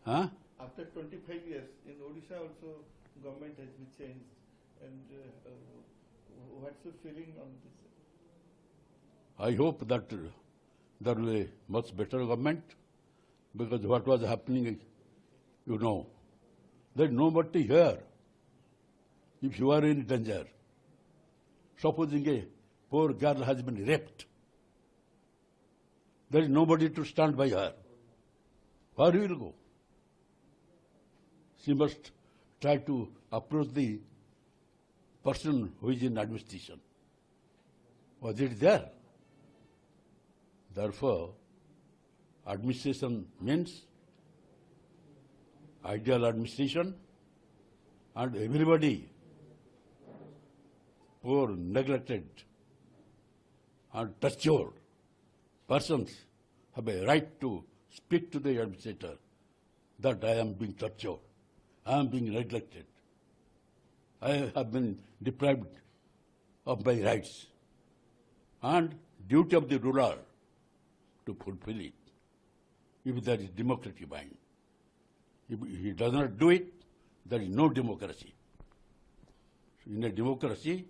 Huh? After 25 years, in Odisha also government has been changed. And what's your feeling on this? I hope that there will be much better government, because what was happening, there's nobody here. If you are in danger, supposing a poor girl has been raped, there is nobody to stand by her. Where you will go? She must try to approach the person who is in administration. Was it there? Therefore, administration means ideal administration, and everybody, poor, neglected, and tortured persons have a right to speak to the administrator that I am being tortured, I am being neglected, I have been deprived of my rights, and duty of the ruler to fulfill it, if there is democratic mind. If he does not do it, there is no democracy. So in a democracy,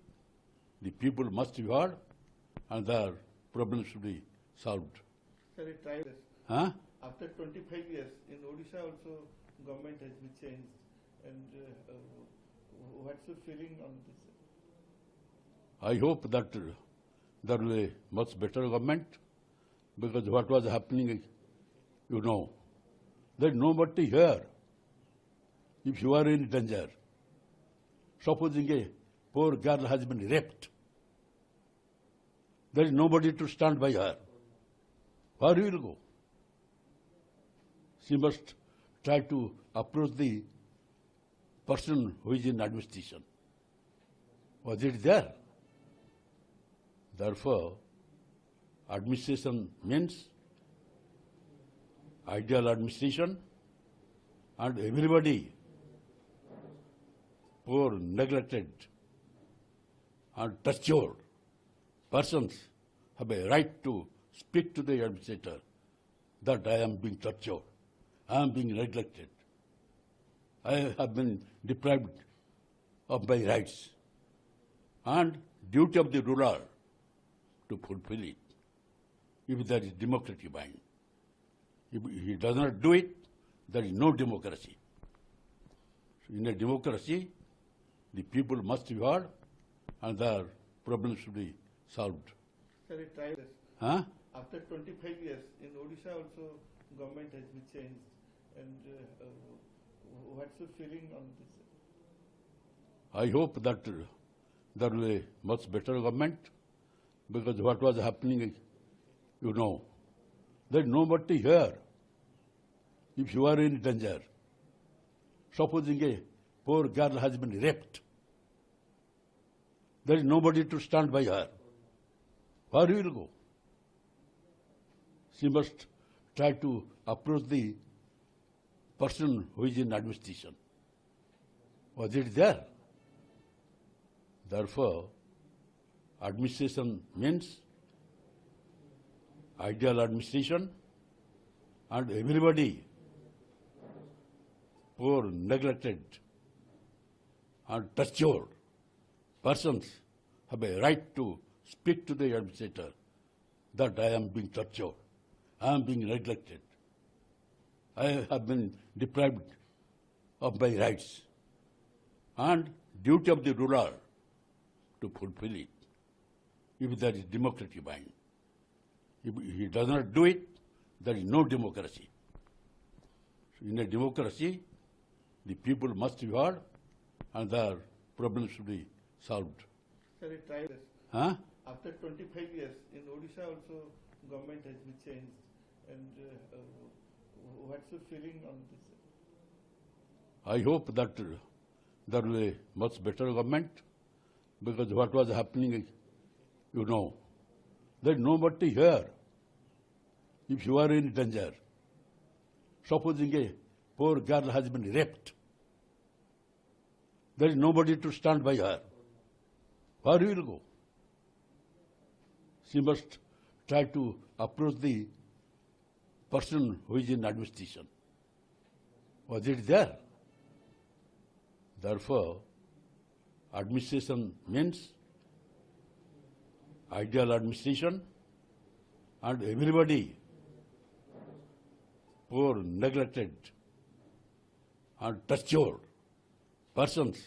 the people must be heard and their problems should be solved. Sir, it tried this. Huh? After 25 years, in Odisha also government has been changed. And what's your feeling on this? I hope that there will be much better government, because what was happening, there's nobody here. If you are in danger, supposing a poor girl has been raped, there is nobody to stand by her. Where you will go? She must try to approach the person who is in administration. Was it there? Therefore, administration means ideal administration, and everybody, poor, neglected, and tortured persons have a right to speak to the administrator that I am being tortured, I am being neglected, I have been deprived of my rights, and duty of the ruler to fulfill it, if there is democratic mind. If he does not do it, there is no democracy. So in a democracy, the people must be heard and their problems should be solved. Sir, it tried this. Huh? After 25 years, in Odisha also government has been changed. And what's your feeling on this? I hope that there will be much better government, because what was happening, there's nobody here. If you are in danger, supposing a poor girl has been raped, there is nobody to stand by her. Where you will go? She must try to approach the person who is in administration. Was it there? Therefore, administration means ideal administration, and everybody, poor, neglected, and tortured persons have a right to speak to the administrator that I am being tortured, I am being neglected, I have been deprived of my rights, and duty of the ruler to fulfill it, if there is democratic mind. If he does not do it, there is no democracy. So in a democracy, the people must be heard and their problems should be solved. Sir, it tried this. Huh? After 25 years, in Odisha also government has been changed. And what's your feeling on this? I hope that there will be much better government, because what was happening, there's nobody here. If you are in danger, supposing a poor girl has been raped, there is nobody to stand by her. Where you will go? She must try to approach the person who is in administration. Was it there? Therefore, administration means ideal administration, and everybody, poor, neglected, and tortured persons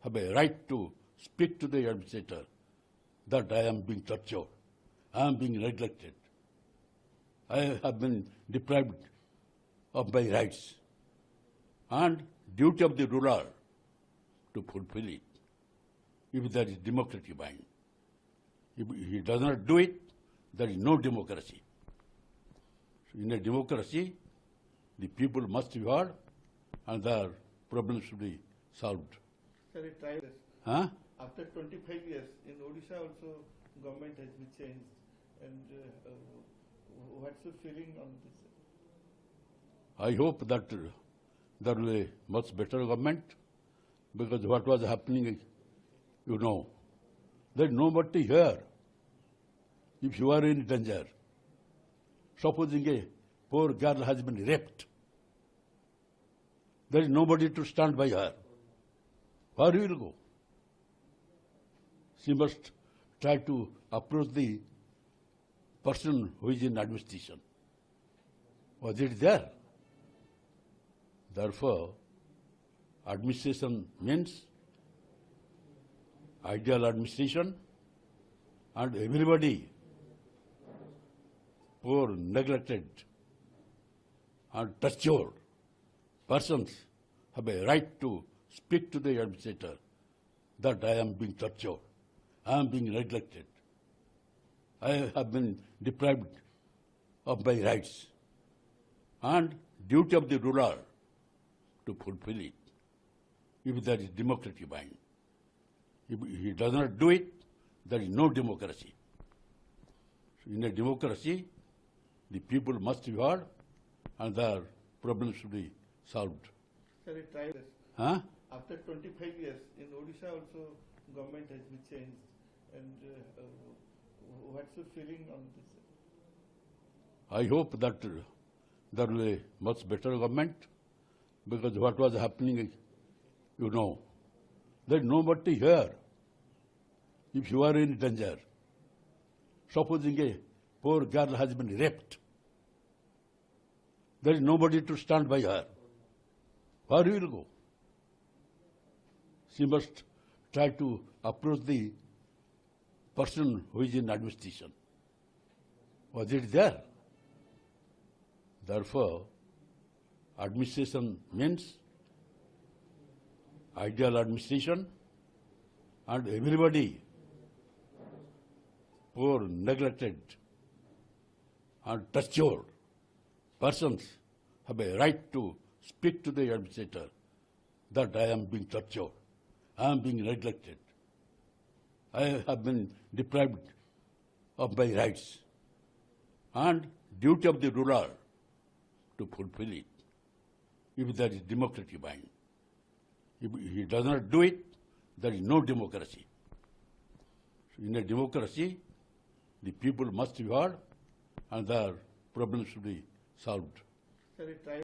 have a right to speak to the administrator that I am being tortured, I am being neglected, I have been deprived of my rights, and duty of the ruler to fulfill it, if there is democratic mind. If he does not do it, there is no democracy. In a democracy, the people must be heard and their problems should be solved. Sir, it tried this. Huh? After 25 years, in Odisha also government has been changed. And what's your feeling on this? I hope that there will be a much better government, because what was happening, you know, there is nobody here. If you are in danger, supposing a poor girl has been raped, there is nobody to stand by her. Where will you go? She must try to approach the person who is in administration. Was it there? Therefore, administration means ideal administration, and everybody, poor, neglected, and tortured persons have a right to speak to the administrator that I am being tortured, I am being neglected, I have been deprived of my rights, and duty of the ruler to fulfill it, if there is democratic mind. If he does not do it, there is no democracy. In a democracy, the people must be heard and their problems should be solved. Sir, it tried this. Huh? After 25 years, in Odisha also government has been changed. And what's your feeling on this? I hope that there will be a much better government, because what was happening, you know, there is nobody here. If you are in danger, supposing a poor girl has been raped, there is nobody to stand by her. Where will you go? She must try to approach the person who is in administration. Was it there? Therefore, administration means ideal administration, and everybody, poor, neglected, and tortured persons have a right to speak to the administrator that I am being tortured, I am being neglected, I have been deprived of my rights, and duty of the ruler to fulfill it, if there is democratic mind. If he does not do it, there is no democracy. In a democracy, the people must be heard and their problems should be solved. Sir, it tried